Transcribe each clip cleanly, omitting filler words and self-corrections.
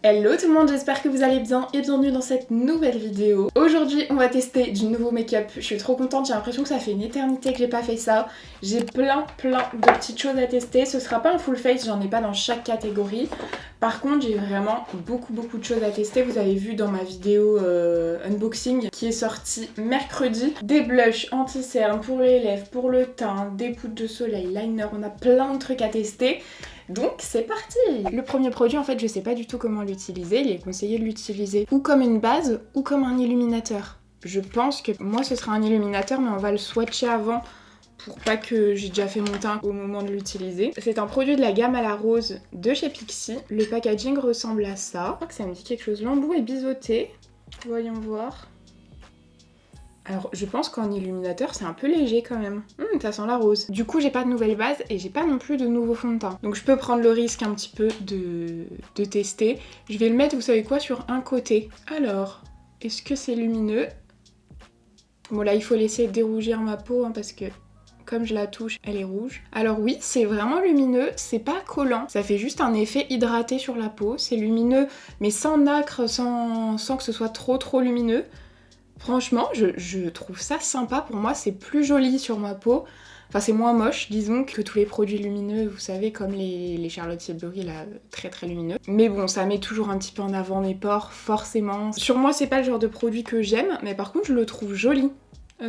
Hello tout le monde, j'espère que vous allez bien et bienvenue dans cette nouvelle vidéo. Aujourd'hui on va tester du nouveau make-up, je suis trop contente, j'ai l'impression que ça fait une éternité que j'ai pas fait ça. J'ai plein de petites choses à tester, ce sera pas un full face, j'en ai pas dans chaque catégorie. Par contre j'ai vraiment beaucoup de choses à tester, vous avez vu dans ma vidéo unboxing qui est sortie mercredi. Des blushs anti-cerne pour les lèvres, pour le teint, des poudres de soleil, liner, on a plein de trucs à tester. Donc c'est parti! Le premier produit en fait je sais pas du tout comment l'utiliser, il est conseillé de l'utiliser ou comme une base ou comme un illuminateur. Je pense que moi ce sera un illuminateur mais on va le swatcher avant pour pas que j'ai déjà fait mon teint au moment de l'utiliser. C'est un produit de la gamme à la rose de chez Pixi. Le packaging ressemble à ça. Je crois que ça me dit quelque chose. L'embout est biseauté. Voyons voir. Alors je pense qu'en illuminateur c'est un peu léger quand même. Ça sent la rose. Du coup j'ai pas de nouvelle base et j'ai pas non plus de nouveau fond de teint. Donc je peux prendre le risque un petit peu de tester. Je vais le mettre, vous savez quoi, sur un côté. Alors, est-ce que c'est lumineux? Bon là il faut laisser dérougir ma peau parce que comme je la touche, elle est rouge. Alors oui, c'est vraiment lumineux, c'est pas collant. Ça fait juste un effet hydraté sur la peau. C'est lumineux mais sans nacre, sans que ce soit trop lumineux. Franchement, je trouve ça sympa. Pour moi, c'est plus joli sur ma peau. Enfin, c'est moins moche, disons, que tous les produits lumineux, vous savez, comme les Charlotte Tilbury, là, très lumineux. Mais bon, ça met toujours un petit peu en avant mes pores, forcément. Sur moi, c'est pas le genre de produit que j'aime, mais par contre, je le trouve joli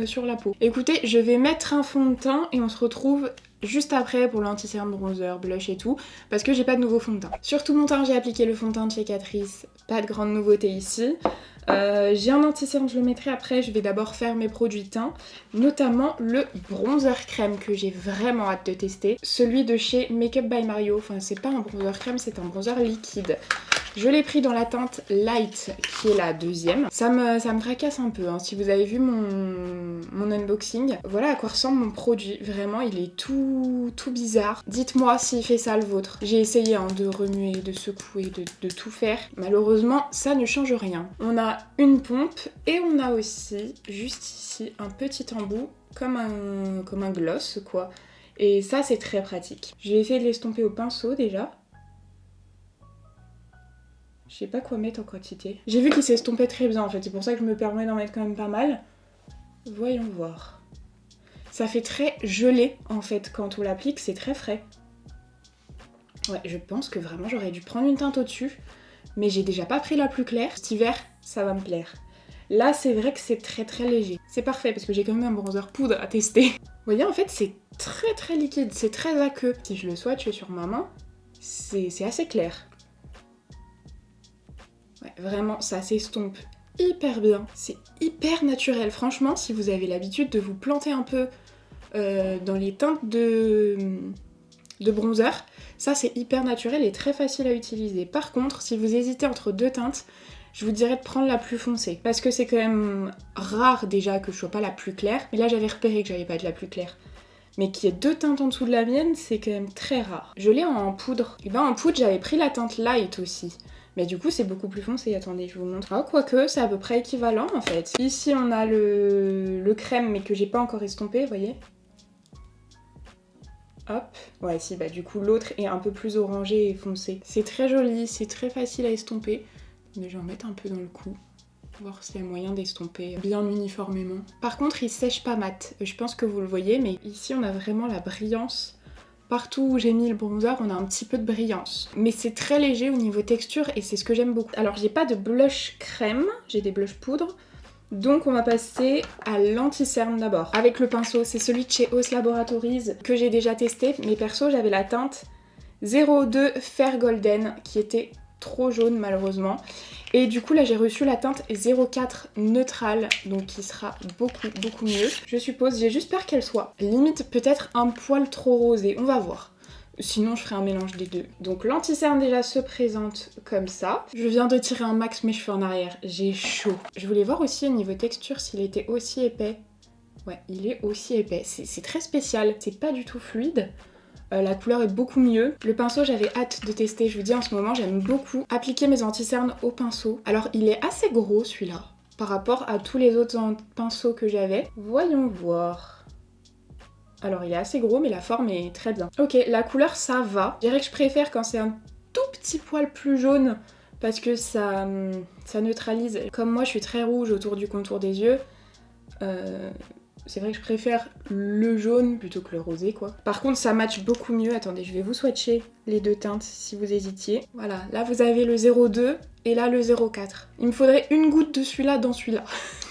sur la peau. Écoutez, je vais mettre un fond de teint et on se retrouve juste après pour l'anti-cerne, bronzer, blush et tout, parce que j'ai pas de nouveau fond de teint. Sur tout mon teint, j'ai appliqué le fond de teint de chez Catrice. Pas de grande nouveauté ici. J'ai un anti-cerne, je le mettrai après, je vais d'abord faire mes produits teint, notamment le bronzer crème que j'ai vraiment hâte de tester, celui de chez Makeup by Mario, enfin c'est pas un bronzer crème, c'est un bronzer liquide. Je l'ai pris dans la teinte Light, qui est la deuxième. Ça me tracasse un peu, si vous avez vu mon unboxing. Voilà à quoi ressemble mon produit. Vraiment, il est tout bizarre. Dites-moi s'il fait ça le vôtre. J'ai essayé de remuer, de secouer, de tout faire. Malheureusement, ça ne change rien. On a une pompe et on a aussi, juste ici, un petit embout, comme un gloss, quoi. Et ça, c'est très pratique. Je vais essayer de l'estomper au pinceau, déjà. Je sais pas quoi mettre en quantité. J'ai vu qu'il s'estompait très bien en fait, c'est pour ça que je me permets d'en mettre quand même pas mal. Voyons voir. Ça fait très gelé en fait quand on l'applique, c'est très frais. Ouais, je pense que vraiment j'aurais dû prendre une teinte au-dessus, mais j'ai déjà pas pris la plus claire. Cet hiver, ça va me plaire. Là, c'est vrai que c'est très léger. C'est parfait parce que j'ai quand même un bronzer poudre à tester. Vous voyez, en fait, c'est très liquide, c'est très aqueux. Si je le swatche sur ma main, c'est assez clair. Ouais, vraiment, ça s'estompe hyper bien. C'est hyper naturel. Franchement, si vous avez l'habitude de vous planter un peu dans les teintes de bronzer, ça c'est hyper naturel et très facile à utiliser. Par contre, si vous hésitez entre deux teintes, je vous dirais de prendre la plus foncée. Parce que c'est quand même rare déjà que je sois pas la plus claire. Mais là, j'avais repéré que j'allais pas être la plus claire. Mais qu'il y ait deux teintes en dessous de la mienne, c'est quand même très rare. Je l'ai en poudre. Et ben en poudre, j'avais pris la teinte light aussi. Mais du coup, c'est beaucoup plus foncé. Attendez, je vous montre. Ah, quoique, c'est à peu près équivalent en fait. Ici, on a le crème, mais que j'ai pas encore estompé, vous voyez. Hop. Ouais, si, bah du coup, l'autre est un peu plus orangé et foncé. C'est très joli, c'est très facile à estomper. Mais je vais en mettre un peu dans le cou. Voir s'il y a moyen d'estomper bien uniformément. Par contre, il sèche pas mat. Je pense que vous le voyez, mais ici, on a vraiment la brillance. Partout où j'ai mis le bronzer, on a un petit peu de brillance. Mais c'est très léger au niveau texture et c'est ce que j'aime beaucoup. Alors j'ai pas de blush crème, j'ai des blushs poudre. Donc on va passer à l'anti-cerne d'abord. Avec le pinceau, c'est celui de chez Os Laboratories que j'ai déjà testé. Mais perso, j'avais la teinte 02 Fair Golden qui était trop jaune malheureusement. Et du coup là j'ai reçu la teinte 04 neutrale, donc qui sera beaucoup mieux. Je suppose, j'ai juste peur qu'elle soit limite peut-être un poil trop rosée, on va voir. Sinon je ferai un mélange des deux. Donc l'anti-cerne déjà se présente comme ça. Je viens de tirer un max mes cheveux en arrière, j'ai chaud. Je voulais voir aussi au niveau texture s'il était aussi épais. Ouais, il est aussi épais, c'est très spécial, c'est pas du tout fluide. La couleur est beaucoup mieux. Le pinceau, j'avais hâte de tester. Je vous dis, en ce moment, j'aime beaucoup appliquer mes anti-cernes au pinceau. Alors, il est assez gros, celui-là, par rapport à tous les autres pinceaux que j'avais. Voyons voir. Alors, il est assez gros, mais la forme est très bien. Ok, la couleur, ça va. Je dirais que je préfère quand c'est un tout petit poil plus jaune parce que ça neutralise. Comme moi je suis très rouge autour du contour des yeux, c'est vrai que je préfère le jaune plutôt que le rosé quoi. Par contre ça match beaucoup mieux. Attendez, je vais vous swatcher les deux teintes si vous hésitiez. Voilà, là vous avez le 02 et là le 04. Il me faudrait une goutte de celui-là dans celui-là.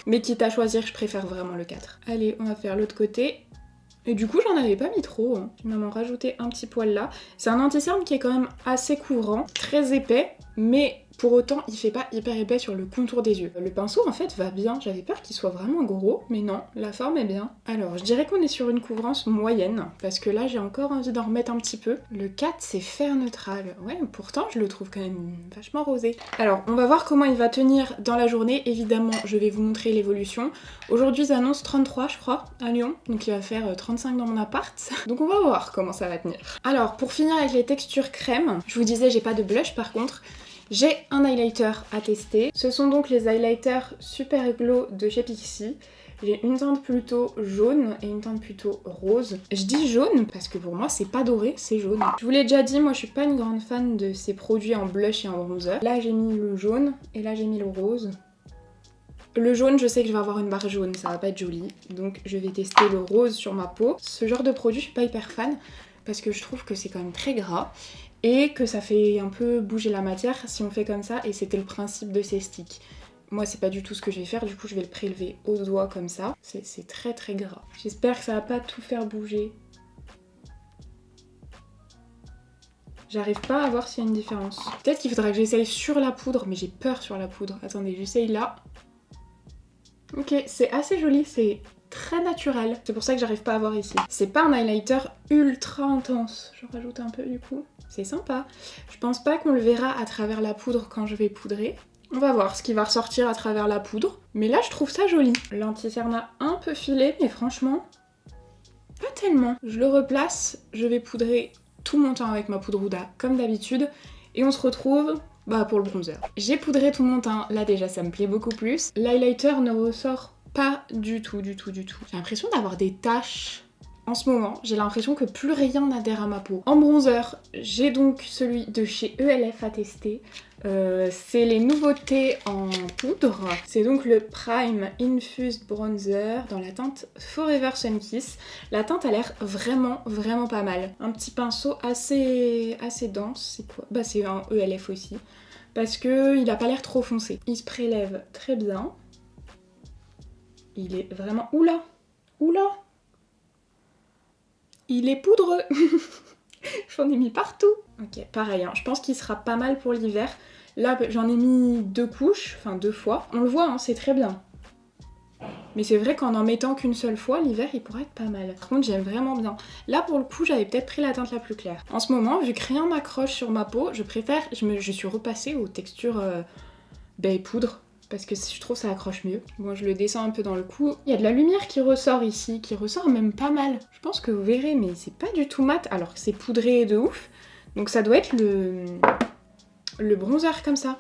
Mais quitte à choisir, je préfère vraiment le 4. Allez, on va faire l'autre côté. Et du coup, j'en avais pas mis trop. Hein. Je vais m'en rajouter un petit poil là. C'est un anti-cerne qui est quand même assez couvrant, très épais, mais pour autant, il fait pas hyper épais sur le contour des yeux. Le pinceau, en fait, va bien. J'avais peur qu'il soit vraiment gros, mais non, la forme est bien. Alors, je dirais qu'on est sur une couvrance moyenne, parce que là, j'ai encore envie d'en remettre un petit peu. Le 4, c'est fer neutral. Ouais, pourtant, je le trouve quand même vachement rosé. Alors, on va voir comment il va tenir dans la journée. Évidemment, je vais vous montrer l'évolution. Aujourd'hui, ils annoncent 33, je crois, à Lyon. Donc, il va faire 35 dans mon appart. Donc, on va voir comment ça va tenir. Alors, pour finir avec les textures crème, je vous disais, j'ai pas de blush par contre. J'ai un highlighter à tester. Ce sont donc les highlighters Super Glow de chez Pixi. J'ai une teinte plutôt jaune et une teinte plutôt rose. Je dis jaune parce que pour moi c'est pas doré, c'est jaune. Je vous l'ai déjà dit, moi je suis pas une grande fan de ces produits en blush et en bronzer. Là j'ai mis le jaune et là j'ai mis le rose. Le jaune, je sais que je vais avoir une barre jaune, ça va pas être joli. Donc je vais tester le rose sur ma peau. Ce genre de produit, je suis pas hyper fan parce que je trouve que c'est quand même très gras. Et que ça fait un peu bouger la matière si on fait comme ça, et c'était le principe de ces sticks. Moi c'est pas du tout ce que je vais faire, du coup je vais le prélever au doigt comme ça. C'est très très gras. J'espère que ça va pas tout faire bouger. J'arrive pas à voir s'il y a une différence. Peut-être qu'il faudra que j'essaye sur la poudre, mais j'ai peur sur la poudre. Attendez, j'essaye là. Ok, c'est assez joli, c'est très naturel. C'est pour ça que j'arrive pas à voir ici. C'est pas un highlighter ultra intense. Je rajoute un peu du coup. C'est sympa. Je pense pas qu'on le verra à travers la poudre quand je vais poudrer. On va voir ce qui va ressortir à travers la poudre. Mais là, je trouve ça joli. L'anti-cerne a un peu filé, mais franchement, pas tellement. Je le replace, je vais poudrer tout mon teint avec ma poudre Huda, comme d'habitude. Et on se retrouve pour le bronzer. J'ai poudré tout mon teint, là déjà ça me plaît beaucoup plus. L'highlighter ne ressort pas du tout. J'ai l'impression d'avoir des taches. En ce moment, j'ai l'impression que plus rien n'adhère à ma peau. En bronzer, j'ai donc celui de chez ELF à tester. C'est les nouveautés en poudre. C'est donc le Prime Infused Bronzer dans la teinte Forever Sun Kiss. La teinte a l'air vraiment pas mal. Un petit pinceau assez dense. C'est quoi? Bah c'est un ELF aussi. Parce qu'il a pas l'air trop foncé. Il se prélève très bien. Il est vraiment... Oula! Il est poudreux. J'en ai mis partout. Ok, pareil, hein. Je pense qu'il sera pas mal pour l'hiver. Là, j'en ai mis 2 couches, enfin 2 fois. On le voit, hein, c'est très bien. Mais c'est vrai qu'en mettant qu'une seule fois, l'hiver, il pourrait être pas mal. Par contre, j'aime vraiment bien. Là, pour le coup, j'avais peut-être pris la teinte la plus claire. En ce moment, vu que rien m'accroche sur ma peau, je préfère... Je suis repassée aux textures poudre. Parce que je trouve ça accroche mieux. Bon, je le descends un peu dans le cou. Il y a de la lumière qui ressort ici, qui ressort même pas mal. Je pense que vous verrez, mais c'est pas du tout mat, alors que c'est poudré de ouf. Donc ça doit être le bronzer comme ça,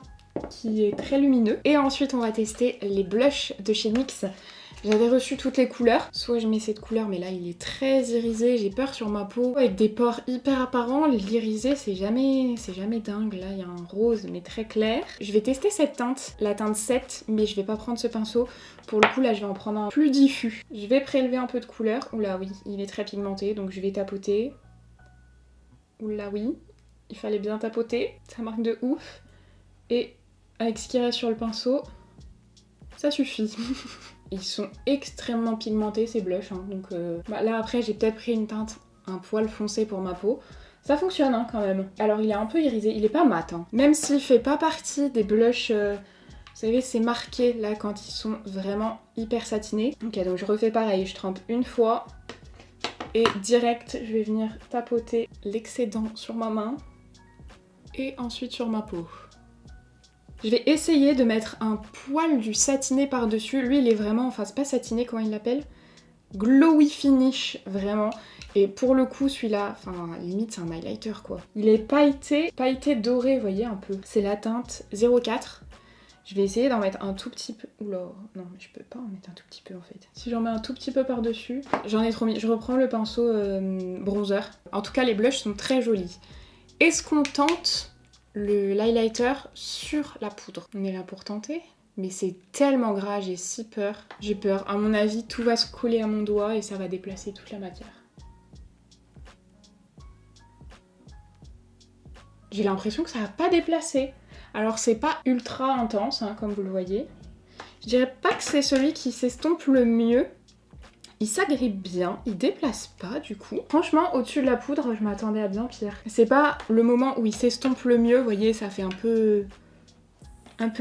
qui est très lumineux. Et ensuite, on va tester les blushs de chez NYX. J'avais reçu toutes les couleurs, soit je mets cette couleur, mais là il est très irisé, j'ai peur sur ma peau, avec des pores hyper apparents. L'irisé c'est jamais dingue, là il y a un rose mais très clair. Je vais tester cette teinte, la teinte 7, mais je vais pas prendre ce pinceau. Pour le coup là je vais en prendre un plus diffus. Je vais prélever un peu de couleur, oula oui, il est très pigmenté, donc je vais tapoter. Oula oui, il fallait bien tapoter, ça marque de ouf. Et avec ce qui reste sur le pinceau, ça suffit. Ils sont extrêmement pigmentés ces blushs, hein. Donc là après j'ai peut-être pris une teinte un poil foncé pour ma peau. Ça fonctionne hein, quand même. Alors il est un peu irisé, il est pas mat. Hein. Même s'il fait pas partie des blushs, vous savez c'est marqué là quand ils sont vraiment hyper satinés. Ok donc je refais pareil, je trempe une fois et direct je vais venir tapoter l'excédent sur ma main et ensuite sur ma peau. Je vais essayer de mettre un poil du satiné par-dessus. Lui, il est vraiment... Enfin, c'est pas satiné, comment il l'appelle? Glowy finish, vraiment. Et pour le coup, celui-là, enfin, limite, c'est un highlighter, quoi. Il est pailleté doré, vous voyez, un peu. C'est la teinte 04. Je vais essayer d'en mettre un tout petit peu... Oula, non, mais je peux pas en mettre un tout petit peu, en fait. Si j'en mets un tout petit peu par-dessus... J'en ai trop mis. Je reprends le pinceau bronzer. En tout cas, les blushs sont très jolis. Est-ce qu'on tente... l'highlighter sur la poudre. On est là pour tenter. Mais c'est tellement gras, j'ai si peur. J'ai peur. À mon avis, tout va se coller à mon doigt et ça va déplacer toute la matière. J'ai l'impression que ça va pas déplacer. Alors c'est pas ultra intense, hein, comme vous le voyez. Je dirais pas que c'est celui qui s'estompe le mieux. Il s'agrippe bien, il déplace pas du coup. Franchement, au-dessus de la poudre, je m'attendais à bien pire. C'est pas le moment où il s'estompe le mieux, vous voyez, ça fait un peu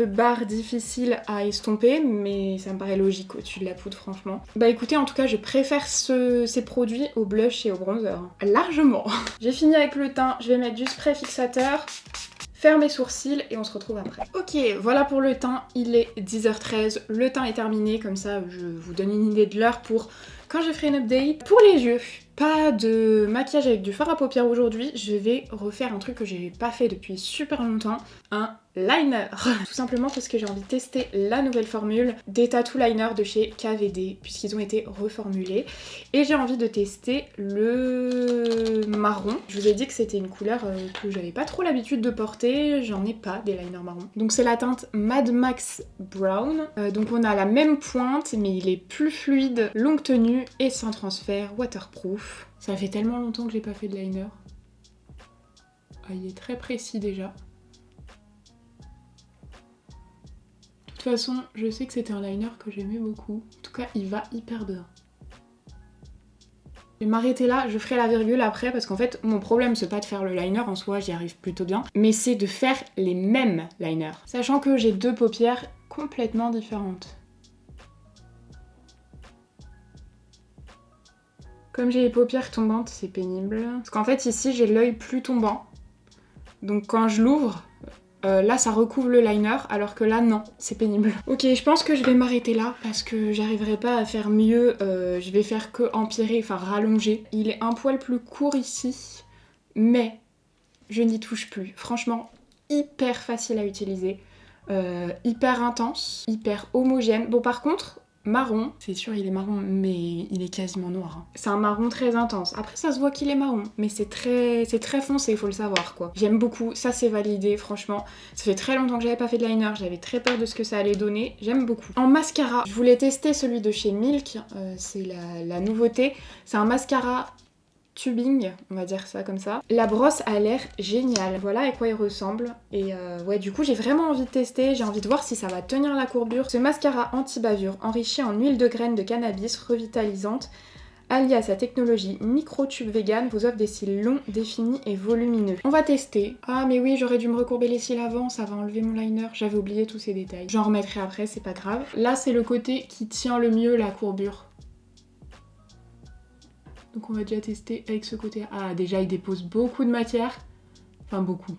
barre difficile à estomper, mais ça me paraît logique au-dessus de la poudre, franchement. Bah écoutez, en tout cas, je préfère ces produits au blush et au bronzer. Largement. J'ai fini avec le teint, je vais mettre du spray fixateur, faire mes sourcils et on se retrouve après. Ok, voilà pour le teint, il est 10h13, le teint est terminé, comme ça je vous donne une idée de l'heure pour quand je ferai une update. Pour les yeux, pas de maquillage avec du fard à paupières aujourd'hui, je vais refaire un truc que j'ai pas fait depuis super longtemps, un liner. Tout simplement parce que j'ai envie de tester la nouvelle formule des tattoo liners de chez KVD, puisqu'ils ont été reformulés. Et j'ai envie de tester le marron. Je vous ai dit que c'était une couleur que j'avais pas trop l'habitude de porter, j'en ai pas des liners marron. Donc c'est la teinte Mad Max Brown. Donc on a la même pointe, mais il est plus fluide, longue tenue et sans transfert, waterproof. Ça fait tellement longtemps que j'ai pas fait de liner. Ah, il est très précis déjà. De toute façon, je sais que c'était un liner que j'aimais beaucoup. En tout cas, il va hyper bien. Je vais m'arrêter là, je ferai la virgule après parce qu'en fait, mon problème c'est pas de faire le liner en soi, j'y arrive plutôt bien, mais c'est de faire les mêmes liners. Sachant que j'ai deux paupières complètement différentes. Comme j'ai les paupières tombantes, c'est pénible. Parce qu'en fait, ici, j'ai l'œil plus tombant. Donc quand je l'ouvre, là ça recouvre le liner, alors que là non, c'est pénible. Ok, je pense que je vais m'arrêter là parce que j'arriverai pas à faire mieux. Je vais faire que empirer, enfin rallonger. Il est un poil plus court ici, mais je n'y touche plus. Franchement, hyper facile à utiliser, hyper intense, hyper homogène. Bon par contre, marron, c'est sûr il est marron, mais il est quasiment noir. Hein. C'est un marron très intense. Après ça se voit qu'il est marron, mais c'est très foncé, il faut le savoir quoi. J'aime beaucoup, ça c'est validé, franchement. Ça fait très longtemps que j'avais pas fait de liner, j'avais très peur de ce que ça allait donner. J'aime beaucoup. En mascara, je voulais tester celui de chez Milk, c'est la nouveauté. C'est un mascara tubing, on va dire ça comme ça. La brosse a l'air géniale, voilà à quoi il ressemble. Et ouais, du coup j'ai vraiment envie de tester, j'ai envie de voir si ça va tenir la courbure. Ce mascara anti-bavure enrichi en huile de graines de cannabis revitalisante, allié à sa technologie micro-tube vegan, vous offre des cils longs, définis et volumineux. On va tester. Ah mais oui, j'aurais dû me recourber les cils avant, ça va enlever mon liner, j'avais oublié tous ces détails. J'en remettrai après, c'est pas grave. Là c'est le côté qui tient le mieux la courbure. Donc on va déjà tester avec ce côté. Ah déjà il dépose beaucoup de matière. Enfin beaucoup.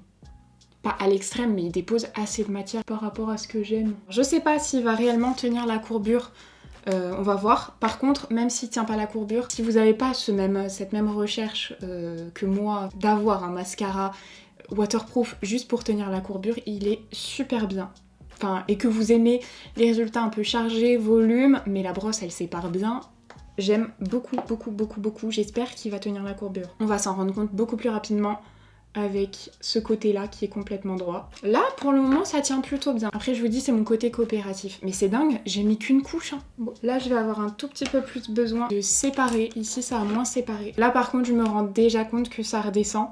Pas à l'extrême mais il dépose assez de matière par rapport à ce que j'aime. Je sais pas s'il va réellement tenir la courbure. On va voir. Par contre, même s'il tient pas la courbure, si vous n'avez pas cette même recherche que moi d'avoir un mascara waterproof juste pour tenir la courbure, il est super bien. Enfin, et que vous aimez les résultats un peu chargés, volume, mais la brosse elle sépare bien. J'aime beaucoup, beaucoup, beaucoup, beaucoup. J'espère qu'il va tenir la courbure. On va s'en rendre compte beaucoup plus rapidement avec ce côté-là qui est complètement droit. Là, pour le moment, ça tient plutôt bien. Après, je vous dis, c'est mon côté coopératif. Mais c'est dingue, j'ai mis qu'une couche. Hein. Bon, là, je vais avoir un tout petit peu plus besoin de séparer. Ici, ça a moins séparé. Là, par contre, je me rends déjà compte que ça redescend.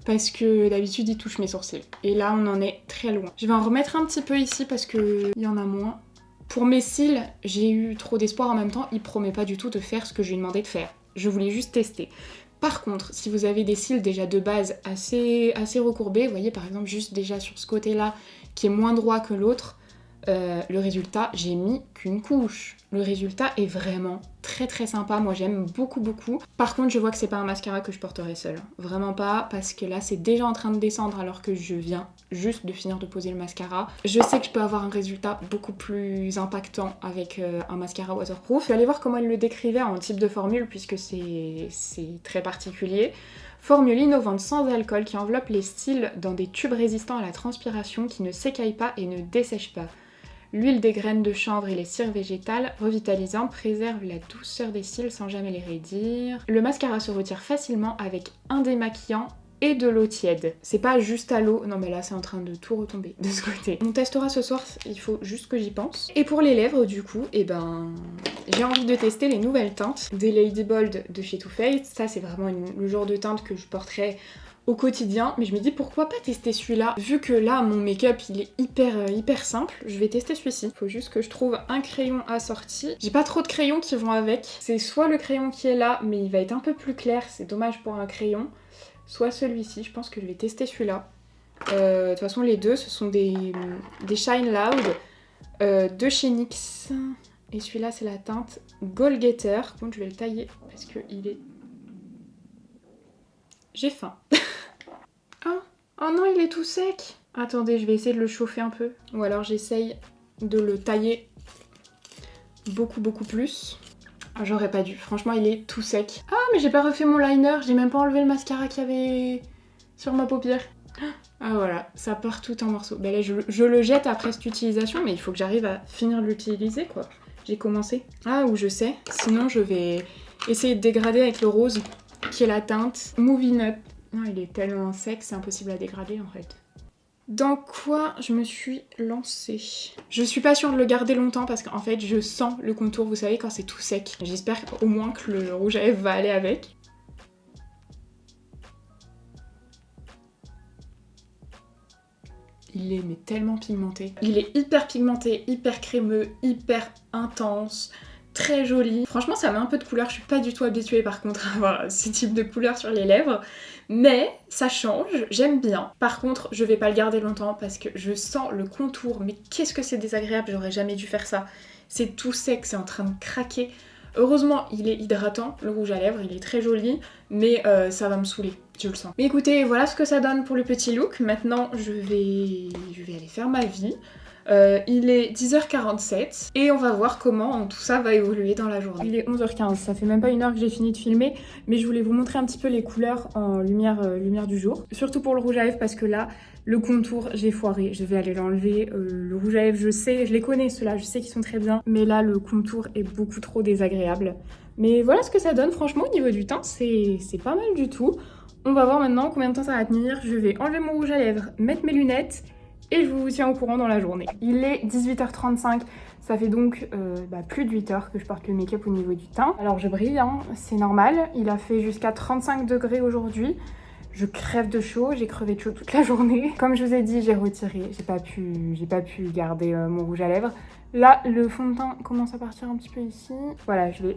Parce que d'habitude, il touche mes sourcils. Et là, on en est très loin. Je vais en remettre un petit peu ici parce qu'il y en a moins. Pour mes cils, j'ai eu trop d'espoir en même temps, il promet pas du tout de faire ce que je lui ai demandé de faire. Je voulais juste tester. Par contre, si vous avez des cils déjà de base assez recourbés, vous voyez par exemple juste déjà sur ce côté-là qui est moins droit que l'autre, le résultat, j'ai mis qu'une couche. Le résultat est vraiment très très sympa, moi j'aime beaucoup beaucoup. Par contre, je vois que c'est pas un mascara que je porterai seule. Vraiment pas, parce que là c'est déjà en train de descendre alors que je viens juste de finir de poser le mascara. Je sais que je peux avoir un résultat beaucoup plus impactant avec un mascara waterproof. Je vais aller voir comment il le décrivait en type de formule puisque c'est très particulier. Formule innovante sans alcool qui enveloppe les cils dans des tubes résistants à la transpiration qui ne s'écaillent pas et ne dessèchent pas. L'huile des graines de chanvre et les cires végétales revitalisant préservent la douceur des cils sans jamais les raidir. Le mascara se retire facilement avec un démaquillant et de l'eau tiède. C'est pas juste à l'eau, non mais là c'est en train de tout retomber de ce côté. On testera ce soir, il faut juste que j'y pense. Et pour les lèvres du coup, j'ai envie de tester les nouvelles teintes des Lady Bold de chez Too Faced. Ça c'est vraiment le genre de teinte que je porterai au quotidien, mais je me dis pourquoi pas tester celui-là. Vu que là mon make-up il est hyper simple, je vais tester celui-ci. Faut juste que je trouve un crayon assorti. J'ai pas trop de crayons qui vont avec. C'est soit le crayon qui est là, mais il va être un peu plus clair, c'est dommage pour un crayon, soit celui-ci. Je pense que je vais tester celui-là. De toute façon les deux ce sont des Shine Loud de chez NYX. Et celui-là c'est la teinte Goal Getter. Donc je vais le tailler parce que il est... J'ai faim. Oh non, il est tout sec. Attendez, je vais essayer de le chauffer un peu. Ou alors j'essaye de le tailler beaucoup plus. Ah, j'aurais pas dû. Franchement, il est tout sec. Ah, mais j'ai pas refait mon liner. J'ai même pas enlevé le mascara qu'il y avait sur ma paupière. Ah voilà, ça part tout en morceaux. Ben là, je le jette après cette utilisation, mais il faut que j'arrive à finir de l'utiliser, quoi. J'ai commencé. Ah, ou je sais. Sinon, je vais essayer de dégrader avec le rose, qui est la teinte Moving Up. Non, il est tellement sec, c'est impossible à dégrader en fait. Dans quoi je me suis lancée? Je suis pas sûre de le garder longtemps parce qu'en fait je sens le contour, vous savez, quand c'est tout sec. J'espère au moins que le rouge à lèvres va aller avec. Il est mais tellement pigmenté. Il est hyper pigmenté, hyper crémeux, hyper intense. Très joli. Franchement ça met un peu de couleur, je suis pas du tout habituée par contre à avoir ce type de couleur sur les lèvres. Mais ça change, j'aime bien. Par contre je vais pas le garder longtemps parce que je sens le contour. Mais qu'est-ce que c'est désagréable, j'aurais jamais dû faire ça. C'est tout sec, c'est en train de craquer. Heureusement il est hydratant, le rouge à lèvres, il est très joli. Mais ça va me saouler, je le sens. Mais écoutez, voilà ce que ça donne pour le petit look. Maintenant je vais aller faire ma vie. Il est 10h47 et on va voir comment tout ça va évoluer dans la journée. Il est 11h15, ça fait même pas une heure que j'ai fini de filmer, mais je voulais vous montrer un petit peu les couleurs en lumière du jour. Surtout pour le rouge à lèvres parce que là, le contour, j'ai foiré, je vais aller l'enlever. Le rouge à lèvres, je sais, je les connais ceux-là, je sais qu'ils sont très bien, mais là, le contour est beaucoup trop désagréable. Mais voilà ce que ça donne, franchement, au niveau du teint, c'est pas mal du tout. On va voir maintenant combien de temps ça va tenir. Je vais enlever mon rouge à lèvres, mettre mes lunettes, et je vous tiens au courant dans la journée. Il est 18h35, ça fait donc plus de 8 heures que je porte le make-up au niveau du teint. Alors je brille, hein, c'est normal, il a fait jusqu'à 35 degrés aujourd'hui. Je crève de chaud, j'ai crevé de chaud toute la journée. Comme je vous ai dit, j'ai retiré, j'ai pas pu garder mon rouge à lèvres. Là, le fond de teint commence à partir un petit peu ici. Voilà, je vais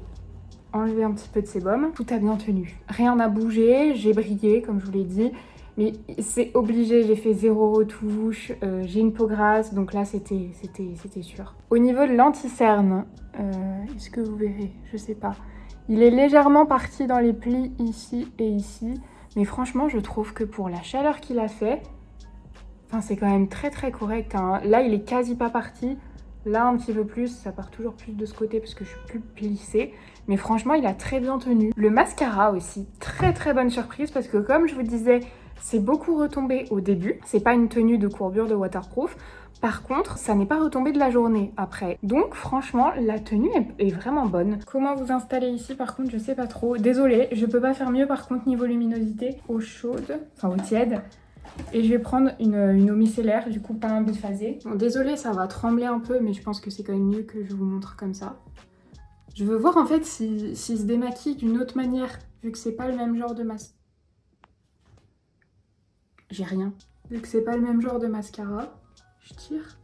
enlever un petit peu de sébum. Tout a bien tenu, rien n'a bougé, j'ai brillé comme je vous l'ai dit. Mais c'est obligé, j'ai fait 0 retouche, j'ai une peau grasse, donc là c'était sûr. Au niveau de l'anti-cerne, est-ce que vous verrez? Je sais pas. Il est légèrement parti dans les plis ici et ici, mais franchement je trouve que pour la chaleur qu'il a fait, c'est quand même très correct, hein. Là il est quasi pas parti, là un petit peu plus, ça part toujours plus de ce côté parce que je suis plus plissée. Mais franchement il a très bien tenu. Le mascara aussi, très bonne surprise parce que comme je vous disais, c'est beaucoup retombé au début. C'est pas une tenue de courbure de waterproof. Par contre, ça n'est pas retombé de la journée après. Donc franchement, la tenue est vraiment bonne. Comment vous installer ici par contre, je sais pas trop. Désolée, je peux pas faire mieux par contre niveau luminosité. Eau chaude, eau tiède. Et je vais prendre une eau micellaire, du coup pas un biphasé. Bon, désolée, ça va trembler un peu, mais je pense que c'est quand même mieux que je vous montre comme ça. Je veux voir en fait s'il se démaquille d'une autre manière, vu que c'est pas le même genre de masque. J'ai rien. Vu que c'est pas le même genre de mascara, je tire.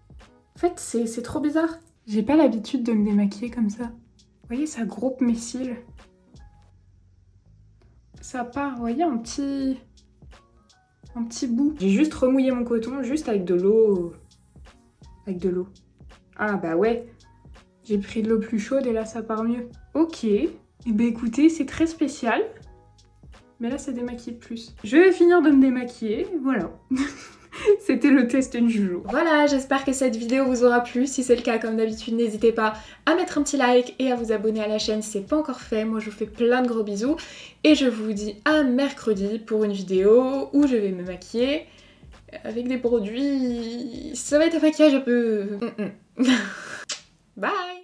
En fait, c'est trop bizarre. J'ai pas l'habitude de me démaquiller comme ça. Vous voyez, ça groupe mes cils. Ça part, vous voyez, un petit bout. J'ai juste remouillé mon coton, juste avec de l'eau. Ah bah ouais. J'ai pris de l'eau plus chaude et là, ça part mieux. Ok. Et bah écoutez, c'est très spécial. Mais là, c'est démaquillé de plus. Je vais finir de me démaquiller, voilà. C'était le test du jour. Voilà, j'espère que cette vidéo vous aura plu. Si c'est le cas, comme d'habitude, n'hésitez pas à mettre un petit like et à vous abonner à la chaîne si c'est pas encore fait. Moi, je vous fais plein de gros bisous. Et je vous dis à mercredi pour une vidéo où je vais me maquiller avec des produits... Ça va être un maquillage un peu... Bye!